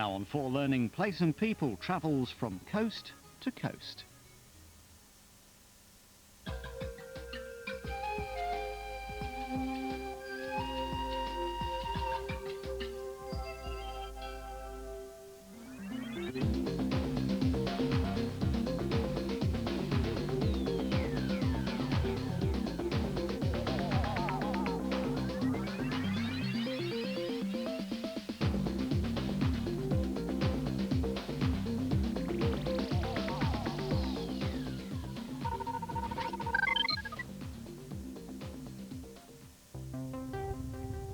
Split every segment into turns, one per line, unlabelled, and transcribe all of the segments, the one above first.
Now on 4Learning, Place and People travels from coast to coast.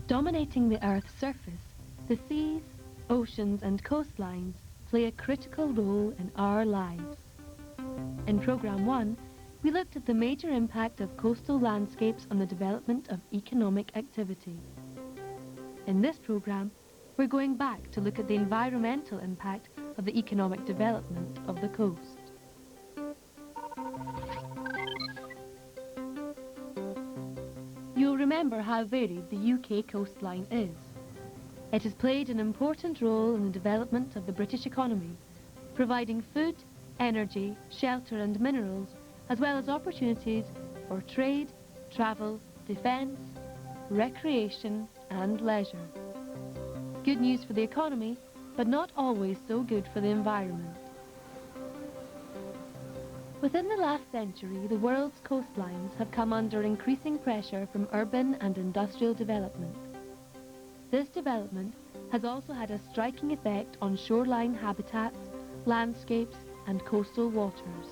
Dominating the Earth's surface, the seas, oceans and coastlines play a critical role in our lives. In Programme 1, we looked at the major impact of coastal landscapes on the development of economic activity. In this programme, we're going back to look at the environmental impact of the economic development of the coast. You'll remember how varied the UK coastline is. It has played an important role in the development of the British economy, providing food, energy, shelter and minerals, as well as opportunities for trade, travel, defence, recreation and leisure. Good news for the economy, but not always so good for the environment. Within the last century, the world's coastlines have come under increasing pressure from urban and industrial development. This development has also had a striking effect on shoreline habitats, landscapes and coastal waters.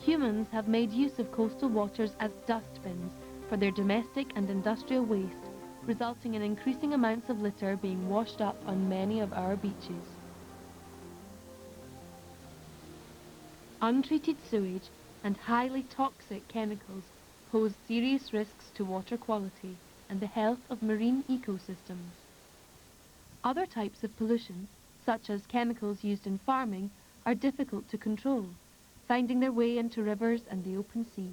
Humans have made use of coastal waters as dustbins for their domestic and industrial waste, resulting in increasing amounts of litter being washed up on many of our beaches. Untreated sewage and highly toxic chemicals pose serious risks to water quality and the health of marine ecosystems. Other types of pollution, such as chemicals used in farming, are difficult to control, finding their way into rivers and the open sea.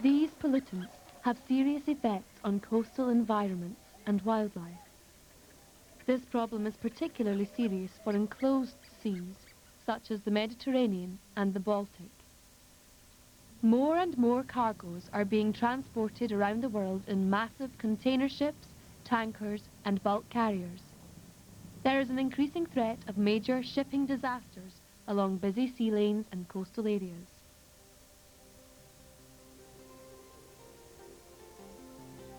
These pollutants have serious effects on coastal environments and wildlife. This problem is particularly serious for enclosed seas, such as the Mediterranean and the Baltic. More and more cargoes are being transported around the world in massive container ships, tankers and bulk carriers. There is an increasing threat of major shipping disasters along busy sea lanes and coastal areas.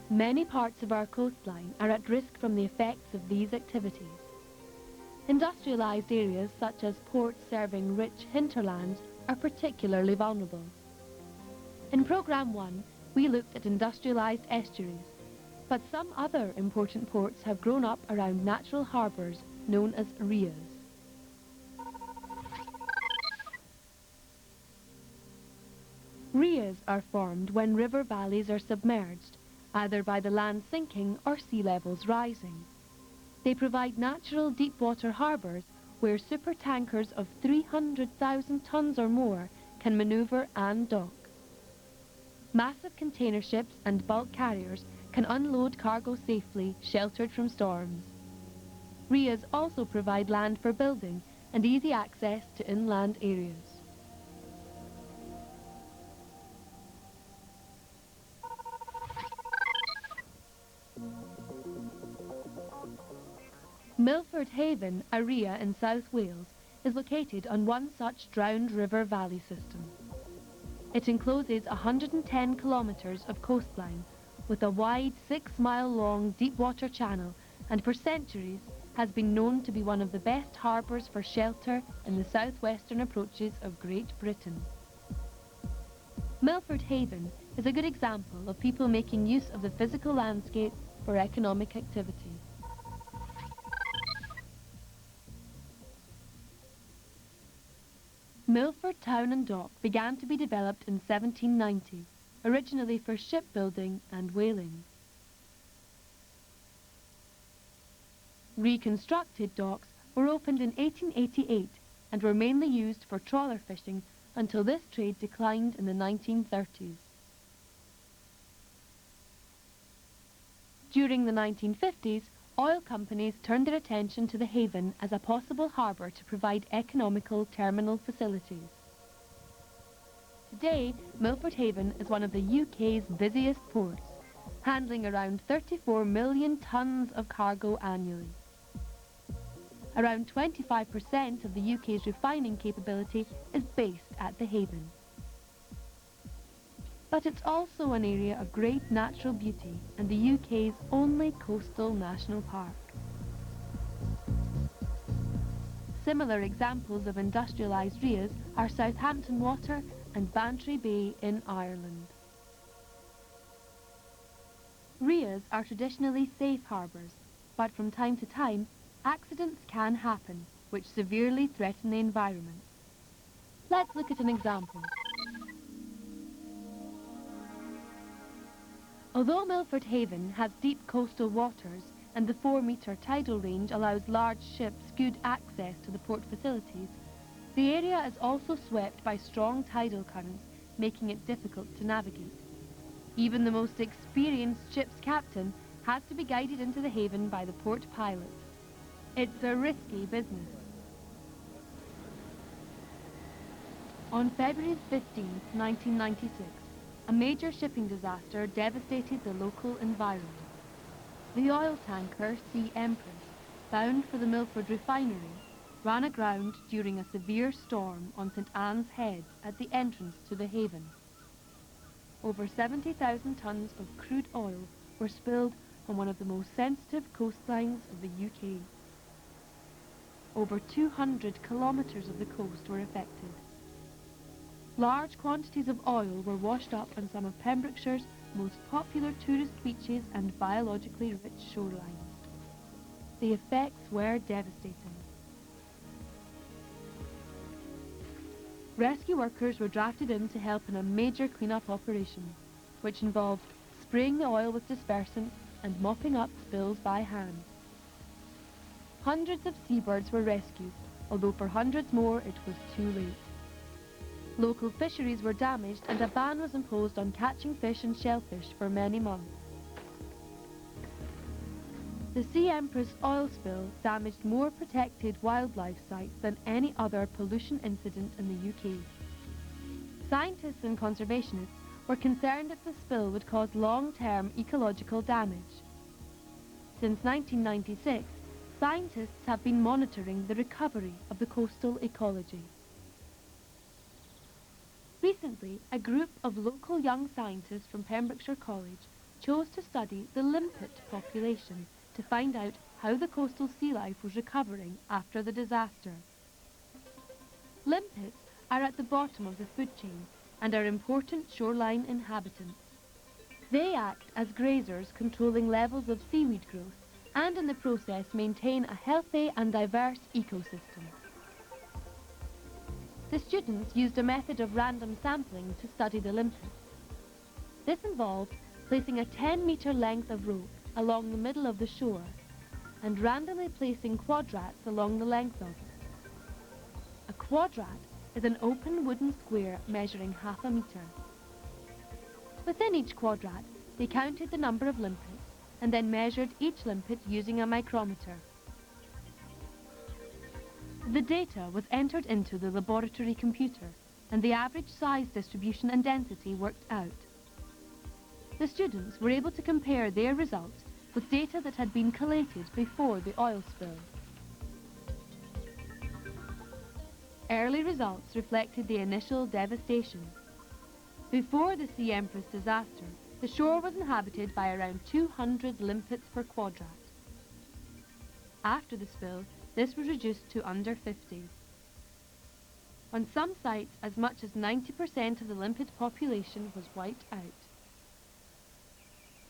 Many parts of our coastline are at risk from the effects of these activities. Industrialised areas such as ports serving rich hinterlands are particularly vulnerable. In Programme 1, we looked at industrialised estuaries, but some other important ports have grown up around natural harbours known as RIAs. RIAs are formed when river valleys are submerged, either by the land sinking or sea levels rising. They provide natural deep-water harbours where supertankers of 300,000 tonnes or more can manoeuvre and dock. Massive container ships and bulk carriers can unload cargo safely, sheltered from storms. RIAs also provide land for building and easy access to inland areas. Milford Haven, a RIA in South Wales, is located on one such drowned river valley system. It encloses 110 kilometres of coastline with a wide 6-mile-long deep-water channel, and for centuries has been known to be one of the best harbours for shelter in the southwestern approaches of Great Britain. Milford Haven is a good example of people making use of the physical landscape for economic activity. Milford Town and Dock began to be developed in 1790, originally for shipbuilding and whaling. Reconstructed docks were opened in 1888 and were mainly used for trawler fishing until this trade declined in the 1930s. During the 1950s, oil companies turned their attention to the haven as a possible harbour to provide economical terminal facilities. Today, Milford Haven is one of the UK's busiest ports, handling around 34 million tonnes of cargo annually. Around 25% of the UK's refining capability is based at the haven. But it's also an area of great natural beauty and the UK's only coastal national park. Similar examples of industrialised RIAs are Southampton Water and Bantry Bay in Ireland. RIAs are traditionally safe harbours, but from time to time, accidents can happen which severely threaten the environment. Let's look at an example. Although Milford Haven has deep coastal waters and the 4-metre tidal range allows large ships good access to the port facilities, the area is also swept by strong tidal currents, making it difficult to navigate. Even the most experienced ship's captain has to be guided into the haven by the port pilot. It's a risky business. On February 15, 1996, a major shipping disaster devastated the local environment. The oil tanker Sea Empress, bound for the Milford refinery, ran aground during a severe storm on St Anne's Head at the entrance to the haven. Over 70,000 tonnes of crude oil were spilled on one of the most sensitive coastlines of the UK. Over 200 kilometres of the coast were affected. Large quantities of oil were washed up on some of Pembrokeshire's most popular tourist beaches and biologically rich shorelines. The effects were devastating. Rescue workers were drafted in to help in a major clean-up operation, which involved spraying the oil with dispersant and mopping up spills by hand. Hundreds of seabirds were rescued, although for hundreds more it was too late. Local fisheries were damaged and a ban was imposed on catching fish and shellfish for many months. The Sea Empress oil spill damaged more protected wildlife sites than any other pollution incident in the UK. Scientists and conservationists were concerned that the spill would cause long-term ecological damage. Since 1996, scientists have been monitoring the recovery of the coastal ecology. Recently, a group of local young scientists from Pembrokeshire College chose to study the limpet population to find out how the coastal sea life was recovering after the disaster. Limpets are at the bottom of the food chain and are important shoreline inhabitants. They act as grazers, controlling levels of seaweed growth and in the process maintain a healthy and diverse ecosystem. The students used a method of random sampling to study the limpets. This involved placing a 10-metre length of rope along the middle of the shore and randomly placing quadrats along the length of it. A quadrat is an open wooden square measuring half a metre. Within each quadrat, they counted the number of limpets and then measured each limpet using a micrometer. The data was entered into the laboratory computer and the average size distribution and density worked out. The students were able to compare their results with data that had been collated before the oil spill. Early results reflected the initial devastation. Before the Sea Empress disaster, the shore was inhabited by around 200 limpets per quadrat. After the spill, this was reduced to under 50. On some sites, as much as 90% of the limpet population was wiped out.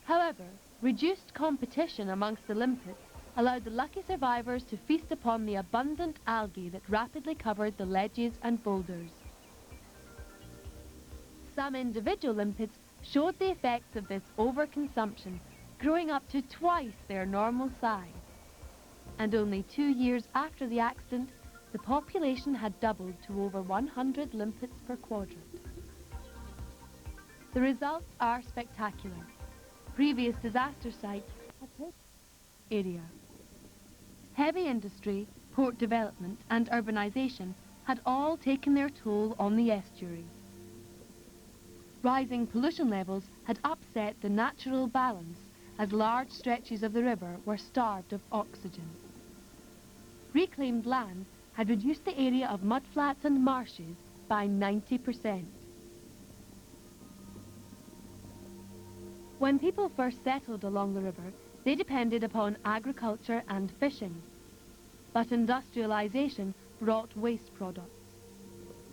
However, reduced competition amongst the limpets allowed the lucky survivors to feast upon the abundant algae that rapidly covered the ledges and boulders. Some individual limpets showed the effects of this overconsumption, growing up to twice their normal size. And only 2 years after the accident, the population had doubled to over 100 limpets per quadrant. The results are spectacular. Previous disaster sites had taken area. Heavy industry, port development and urbanisation had all taken their toll on the estuary. Rising pollution levels had upset the natural balance as large stretches of the river were starved of oxygen. Reclaimed land had reduced the area of mudflats and marshes by 90%. When people first settled along the river, they depended upon agriculture and fishing. But industrialisation brought waste products.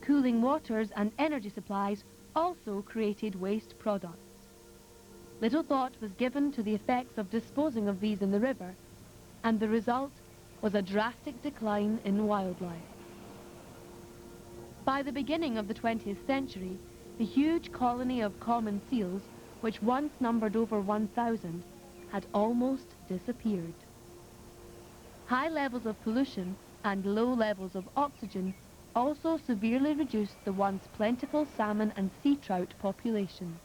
Cooling waters and energy supplies also created waste products. Little thought was given to the effects of disposing of these in the river, and the result was a drastic decline in wildlife. By the beginning of the 20th century, the huge colony of common seals, which once numbered over 1,000, had almost disappeared. High levels of pollution and low levels of oxygen also severely reduced the once plentiful salmon and sea trout populations.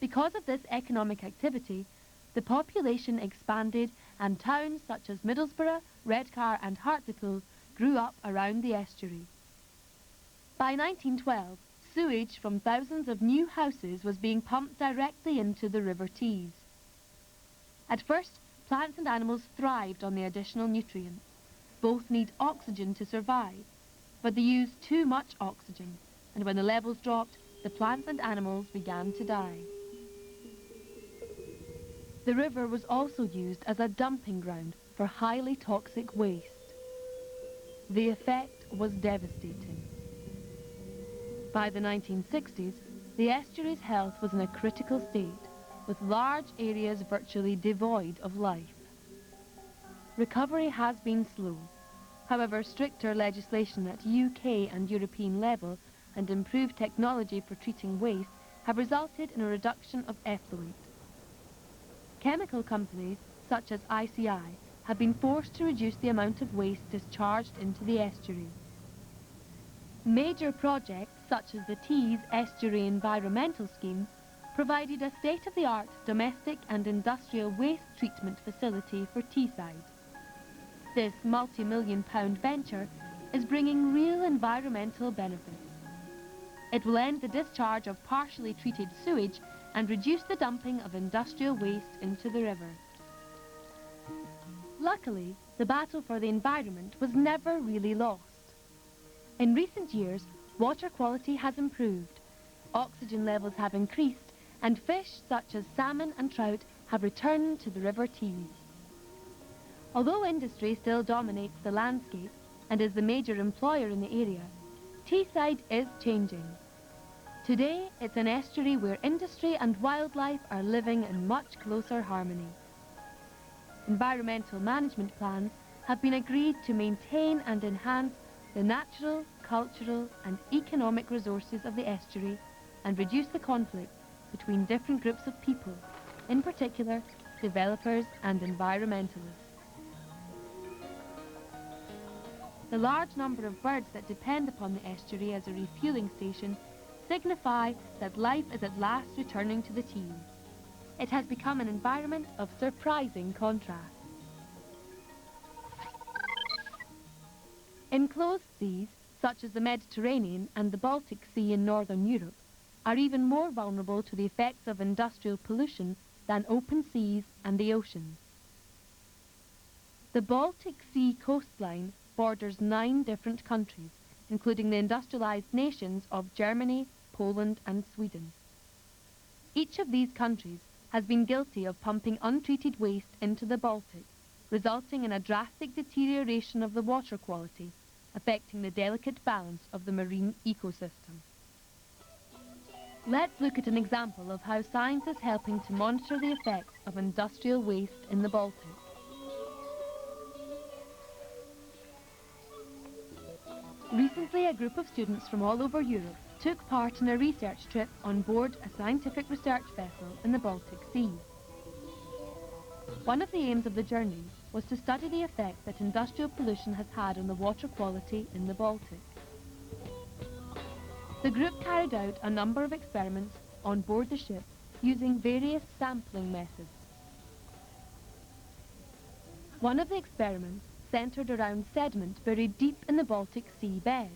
Because of this economic activity, the population expanded and towns such as Middlesbrough, Redcar and Hartlepool grew up around the estuary. By 1912, sewage from thousands of new houses was being pumped directly into the River Tees. At first, plants and animals thrived on the additional nutrients. Both need oxygen to survive, but they used too much oxygen, and when the levels dropped, the plants and animals began to die. The river was also used as a dumping ground for highly toxic waste. The effect was devastating. By the 1960s, the estuary's health was in a critical state, with large areas virtually devoid of life. Recovery has been slow. However, stricter legislation at UK and European level and improved technology for treating waste have resulted in a reduction of effluent. Chemical companies, such as ICI, have been forced to reduce the amount of waste discharged into the estuary. Major projects, such as the Tees Estuary Environmental Scheme, provided a state-of-the-art domestic and industrial waste treatment facility for Teesside. This multi-million-pound venture is bringing real environmental benefits. It will end the discharge of partially treated sewage and reduce the dumping of industrial waste into the river. Luckily, the battle for the environment was never really lost. In recent years, water quality has improved, oxygen levels have increased, and fish such as salmon and trout have returned to the River Tees. Although industry still dominates the landscape and is the major employer in the area, Teesside is changing. Today, it's an estuary where industry and wildlife are living in much closer harmony. Environmental management plans have been agreed to maintain and enhance the natural, cultural and economic resources of the estuary and reduce the conflict between different groups of people, in particular developers and environmentalists. The large number of birds that depend upon the estuary as a refuelling station signify that life is at last returning to the Tees. It has become an environment of surprising contrast. Enclosed seas, such as the Mediterranean and the Baltic Sea in northern Europe, are even more vulnerable to the effects of industrial pollution than open seas and the oceans. The Baltic Sea coastline borders 9 different countries, including the industrialized nations of Germany, Poland and Sweden. Each of these countries has been guilty of pumping untreated waste into the Baltic, resulting in a drastic deterioration of the water quality, affecting the delicate balance of the marine ecosystem. Let's look at an example of how science is helping to monitor the effects of industrial waste in the Baltic. Recently, a group of students from all over Europe took part in a research trip on board a scientific research vessel in the Baltic Sea. One of the aims of the journey was to study the effect that industrial pollution has had on the water quality in the Baltic. The group carried out a number of experiments on board the ship using various sampling methods. One of the experiments centred around sediment buried deep in the Baltic Sea bed.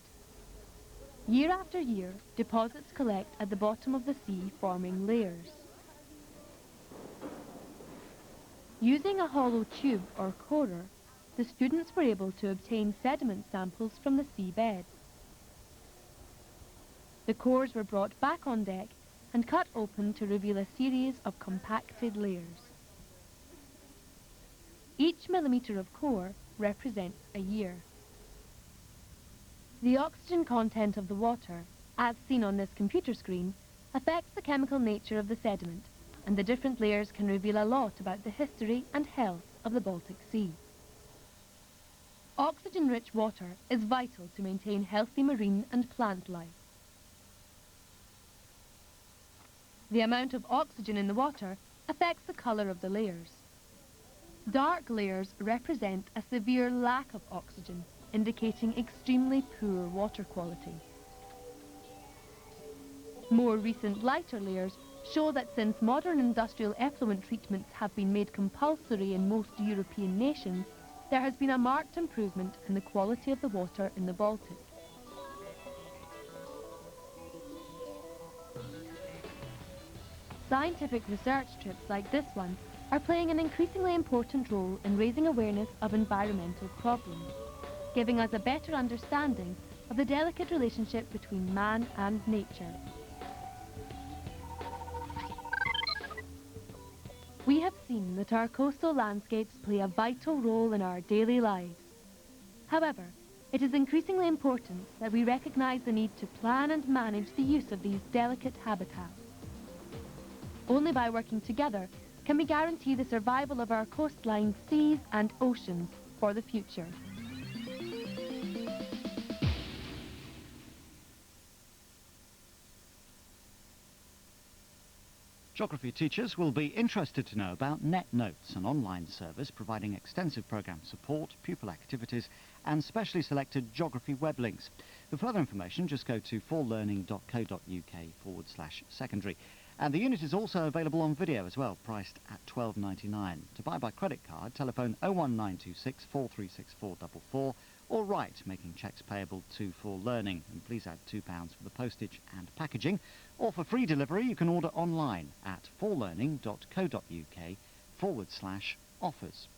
Year after year, deposits collect at the bottom of the sea, forming layers. Using a hollow tube or corer, the students were able to obtain sediment samples from the seabed. The cores were brought back on deck and cut open to reveal a series of compacted layers. Each millimetre of core represents a year. The oxygen content of the water, as seen on this computer screen, affects the chemical nature of the sediment, and the different layers can reveal a lot about the history and health of the Baltic Sea. Oxygen-rich water is vital to maintain healthy marine and plant life. The amount of oxygen in the water affects the colour of the layers. Dark layers represent a severe lack of oxygen, indicating extremely poor water quality. More recent lighter layers show that since modern industrial effluent treatments have been made compulsory in most European nations, there has been a marked improvement in the quality of the water in the Baltic. Scientific research trips like this one are playing an increasingly important role in raising awareness of environmental problems, giving us a better understanding of the delicate relationship between man and nature. We have seen that our coastal landscapes play a vital role in our daily lives. However, it is increasingly important that we recognise the need to plan and manage the use of these delicate habitats. Only by working together can we guarantee the survival of our coastlines, seas and oceans for the future.
Geography teachers will be interested to know about NetNotes, an online service providing extensive programme support, pupil activities and specially selected geography web links. For further information, just go to 4learning.co.uk/secondary. And the unit is also available on video as well, priced at £12.99. To buy by credit card, telephone 01926 436444 or write, making cheques payable to 4Learning. And please add £2 for the postage and packaging. Or for free delivery, you can order online at 4learning.co.uk/offers.